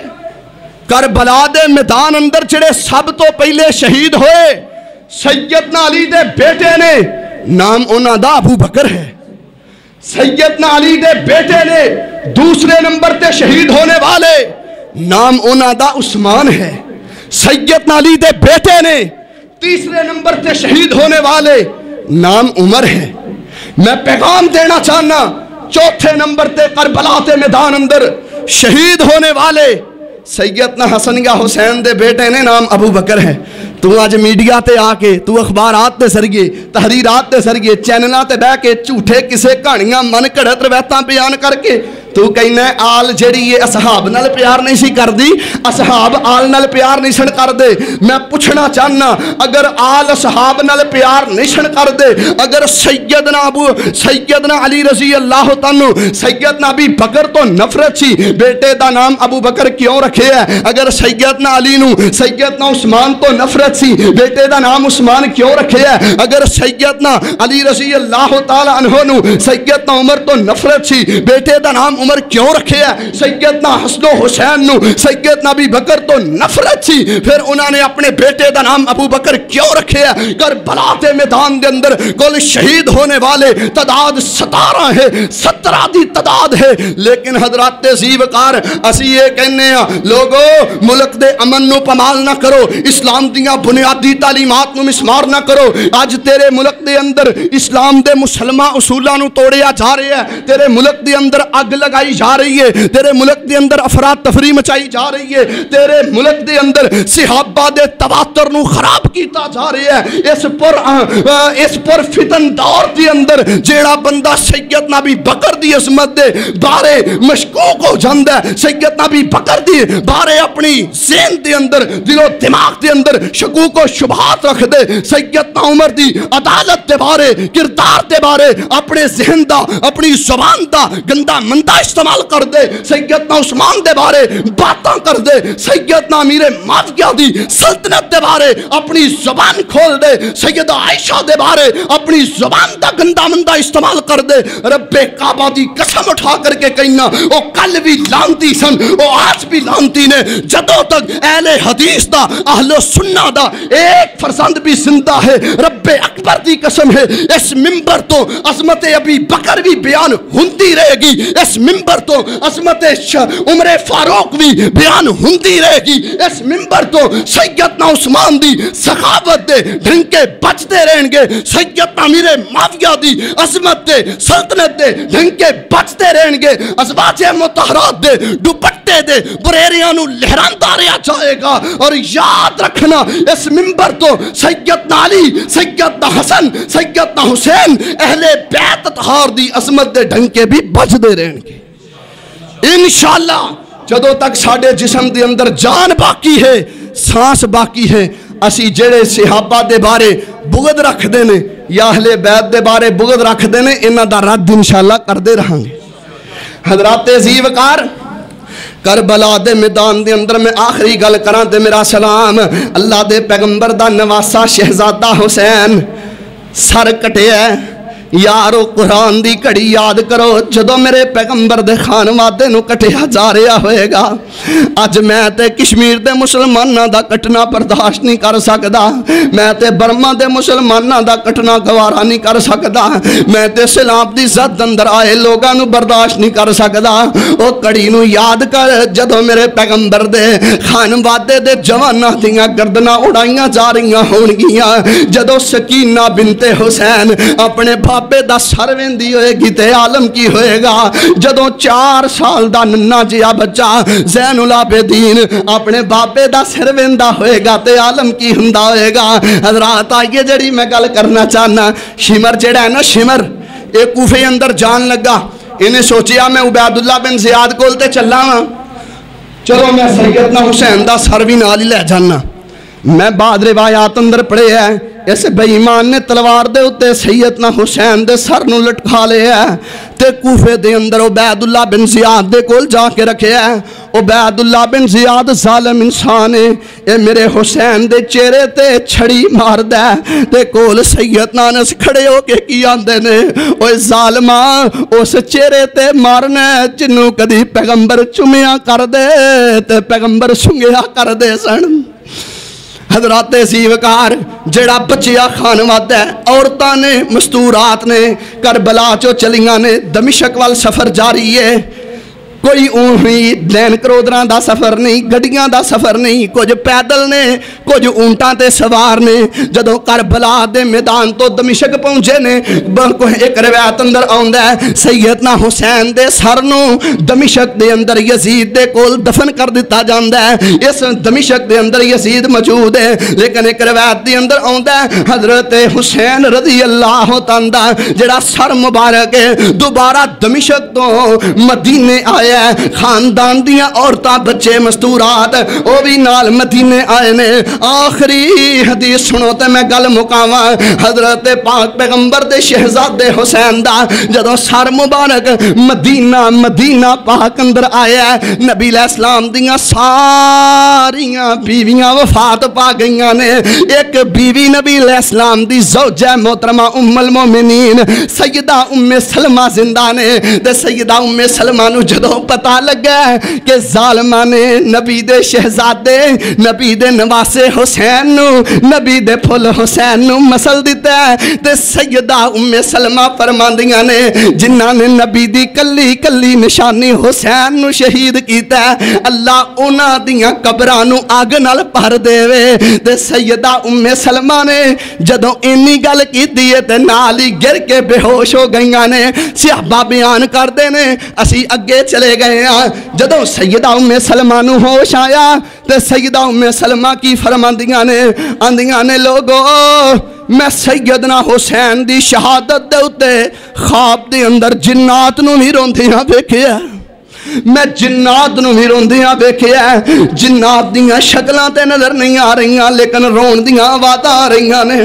کربلا دے میدان اندر جڑے سب تو پہلے شہید ہوئے سیدنا علی دے بیٹے نے، نام انہاں دا ابو بکر ہے۔ سیدنا علی دے بیٹے نے دوسرے نمبر تے شہید ہونے والے، نام انہاں دا عثمان ہے۔ سیدنا علی دے بیٹے نے تیسرے نمبر تے شہید ہونے والے، نام عمر ہے۔ میں پیغام دینا چاہنا چوتھے نمبر تے کربلا تے میدان اندر شہید ہونے والے سیدنا حسن یا حسین دے بیٹے نے، نام ابو بکر ہے۔ تو آج میڈیا تے آ کے تو اخبارات تے ذریعے تحریرات تے ذریعے چینلاں تے بہ کے جھوٹے کسے کہانیاں من گھڑت روایتاں بیان کر کے تو کہنا ہے آل جڑی یہ اصحاب نال پیار نہیں سی کر دی، اصحاب آل نال پیار نہیں سن کر دے۔ میں پوچھنا چاہنا اگر آل اصحاب نال پیار نہیں سن کر دے، اگر سیدنا علی رضی اللہ تعالیٰ سیدنا ابی بکر تو نفرت سی، بیٹے دا نام ابو بکر کیوں رکھے ہے؟ اگر سیدنا علی نو سیدنا عثمان تو نفرت سی، بیٹے دا نام عثمان کیوں رکھے ہے؟ اگر سیدنا علی رضی اللہ تعالیٰ عنہ نو سیدنا عمر تو نفرت سی، بیٹے دا نام عمر کیوں رکھے ہے؟ سیدنا حسن و حسین نو سیدنا ابی بکر تو نفرت سی، پھر انہوں نے اپنے بیٹے دا نام ابو بکر کیوں رکھے ہے؟ کربلا دے میدان دے اندر کل شہید ہونے والے تعداد 17 ہے، 17 دی تعداد ہے، لیکن حضرات زیوکار اسی یہ کہنے ہیں لوگو ملک دے امن نو پامال نہ کرو، اسلام دیاں بنیادی تعلیمات نو مسمار نہ کرو۔ آج تیرے ملک دے اندر اسلام دے مسلمان اصولاں نو توڑیا جا رہا ہے، تیرے ملک دے اندر اگ لگائی جا رہی ہے، تیرے ملک دے اندر افراد تفریح مچائی جا رہی ہے، تیرے ملک دے اندر صحابہ دے تواتر نو خراب کیتا جا رہا ہے۔ اس پر فتن دور دے اندر جیڑا بندہ سیدنا ابی بکر دی عظمت دے بارے مشکوک ہو جاندا ہے، سیدنا ابی بکر دی بارے اپنی ذہن دے اندر دل و دماغ دے اندر شکوک و شبہات رکھ دے، سیدنا عمر دی عدالت دے بارے کردار دے بارے اپنے ذہن دا اپنی زبان دا گندا مندا استعمال کر دے سیدنا عثمان دے بارے باتاں کر دے سیدنا امیر معاویہ دی سلطنت دے بارے اپنی زبان کھول دے سیدہ عائشہ دے بارے اپنی زبان دا گندا مندہ استعمال کر دے رب کعبہ دی قسم اٹھا کر کے کہنا او کل بھی لانتی سن او آج بھی لانتی نے جدوں تک اہل حدیث دا اہل سنہ دا ایک فرزند بھی زندہ ہے رب اکبر دی قسم ہے اس منبر تو عظمت ابی بکر بھی بیان ہوندی رہے گی اس منبر تو عظمت عمر فاروق بھی بیان ہوندی رہے گی اس منبر تو سیدنا عثمان دی سخاوت دے ڈھنکے بچتے رہیں گے سیدنا امیر معاویہ دی عظمت دے سلطنت دے ڈھنکے بچتے رہیں گے ازواج مطہرات دے دوپٹے دے بریریاں نو لہراندا رہا جائے گا اور یاد رکھنا اس منبر تو سیدنا علی سیدنا حسن سیدنا حسین اہل بیت اطہار دی عظمت دے ڈھنکے بھی بچتے رہیں گے انشاءاللہ جدوں تک ساڈے جسم دے اندر جان باقی ہے سانس باقی ہے اسی جڑے صحابہ دے بارے بغض رکھ دینے یا اہل بیت دے بارے بغض رکھ دینے انہاں دا رد انشاءاللہ کر دے رہاں گے حضرات عزیز وقار کربلا دے میدان دے اندر میں آخری گل کراں تے میرا سلام اللہ دے پیغمبر دا نواسا شہزادہ حسین سر کٹے ہے یارو قرآن دی کڑی یاد کرو جدو میرے پیغمبر دے خانوادے نو کٹیا جا رہا ہوئے گا اج میں تے کشمیر دے مسلمانہ دا کٹنا برداشت نہیں کر سکدا میں تے برما دے مسلمانہ دا کٹنا گوارا نہیں کر سکدا میں تے سلام دی زد اندر آئے لوگاں نو برداشت نہیں کر سکدا او کڑی نو یاد کر جدو میرے پیغمبر دے خانوادے دے جوانہ دیاں گردنا اڑائیاں جا رہیاں ہونگیاں جدو سکینہ بنت حسین اپنے بابے دا سر ویندی ہوئے گی تے عالم کی ہوئے گا جدوں 4 سال دا ننہ جیا بچہ زین العابدین اپنے بابے دا سر ویندا ہوئے گا تے عالم کی ہندا ہوئے گا حضرات آئیے جڑی میں گل کرنا چاہنا شمر جڑا ہے نا شمر ایک کوفے اندر جان لگا انہیں سوچیا میں عبید اللہ بن زیاد کولتے چلا ہاں چلو میں سیدنا حسین دا سر بھی نال ہی لے جانا میں بعد روایات اندر پڑھے ہیں اس بے ایمان نے تلوار دے اتے سیدنا حسین دے سر نو لٹکھا لے ہے تے کوفے دے اندر عبید اللہ بن زیاد دے کول جا کے رکھے ہے عبید اللہ بن زیاد ظالم انسان ہے اے میرے حسین دے چہرے تے چھڑی مار دے تے کول سیدنا انس کھڑے ہو کے کی آندے نے اوے ظالمہ اس چہرے تے مارنے جنوں کدی پیغمبر چمیا کر دے تے پیغمبر سنگیا کر دے سن حضرات زیوکار جڑا بچیا خانواد ہے عورتاں نے مستورات نے کربلا چو چلیاں نے دمشق وال سفر جاری ہے کوئی اونٹی لین کرودران دا سفر نہیں گڈیاں دا سفر نہیں کچھ پیدل نے کچھ اونٹاں تے سوار نے جدوں کربلا دے میدان تو دمشق پہنچے نے ایک روایت اندر آندا ہے سیدنا حسین دے سر نو دمشق دے اندر یزید دے کول دفن کر دیتا جاندا ہے اس دمشق دے اندر یزید موجود ہے لیکن ایک روایت دے اندر آندا ہے حضرت حسین رضی اللہ تعالیٰ جڑا سر مبارک ہے دوبارہ دمشق تو مدینے آیا خاندان دیاں عورتاں بچے مستورات او بھی نال مدینے آئے نے آخری حدیث سنو تے میں گل مکاواں حضرت پاک پیغمبر دے شہزادے حسین دا جدوں سر مبارک مدینہ پاک اندر آیا ہے نبی علیہ السلام دیاں ساریاں بیویاں وفات پا گئیاں نے ایک بیوی نبی علیہ السلام دی زوجہ محترمہ ام المومنین سیدہ ام سلمہ زندہ نے تے سیدہ ام سلمہ نو جدوں پتہ لگا کہ ظالمہ نے نبی دے شہزادے نبی دے نواسے حسین نو نبی دے پھل حسین نو مسل دیتا ہے تے سیدہ ام سلمہ فرماندیاں نے جنہاں نے نبی دی کلی کلی نشانی حسین نو شہید کیتا ہے اللہ اونا دیاں قبرانو آگ نال پر دے وے تے سیدہ ام سلمہ نے جدوں انی گل کی دیئے تے نالی گر کے بے ہوش ہو گئیاں نے صحابہ بیان کر دینے اسی اگے چلے گئے ہیں جدوں سیدہ ام سلمہ نو ہوش آیا تے سیدہ ام سلمہ کی فرماندیاں نے لوگو میں سیدنا حسین دی شہادت دے اتے خواب دے اندر جنات نو بھی روندیاں دیکھیا میں جنات نو بھی روندیاں دیکھیا جنات دیاں شکلاں تے نظر نہیں آ رہیاں لیکن رون دیاں آوازاں آ رہیاں نے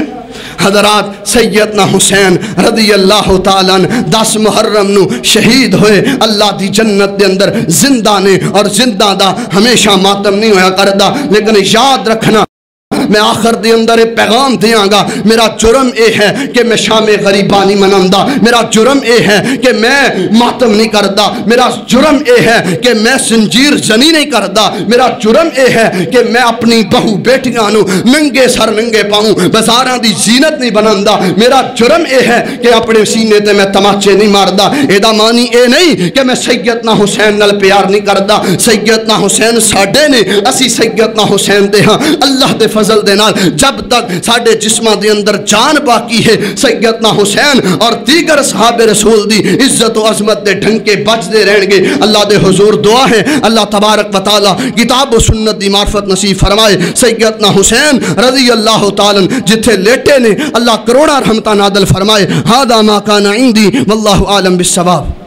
حضرات سیدنا حسین رضی اللہ تعالیٰ 10 محرم نو شہید ہوئے، اللہ دی جنت دے اندر زندہ نے، اور زندہ دا ہمیشہ ماتم نہیں ہویا کردا، لیکن یاد رکھنا میں آخر دے اندر پیغام دیاں گا، میرا جرم اے ہے کہ میں شام غریبانی مناندا، میرا جرم اے ہے کہ میں ماتم نہیں کردا، میرا جرم اے ہے کہ میں سنجیر زنی نہیں کردا، میرا جرم اے ہے کہ میں اپنی بہو بیٹیاں نو ننگے سر ننگے پاؤں بازاراں دی زینت نہیں بناندا، میرا جرم اے ہے کہ اپنے سینے تے میں تماچے نہیں ماردا۔ ایدا معنی اے نہیں کہ میں سیدنا حسین نال پیار نہیں کردا، سیدنا حسین ساڈے نے، اسی سیدنا حسین دے ہاں اللہ دے فضل دے نال جب تک ساڈے جسماں دے اندر جان باقی ہے سیدنا حسین اور دیگر صحاب رسول دی عزت و عظمت دے ڈھنکے بچ دے رہن گے۔ اللہ دے حضور دعا ہے اللہ تبارک و تعالی کتاب و سنت دی معرفت نصیب فرمائے۔ سیدنا حسین رضی اللہ تعالی جتھے لیٹے نے اللہ کروڑا رحمتہ نازل فرمائے۔ ھذا ما کان عندی واللہ عالم بالصواب۔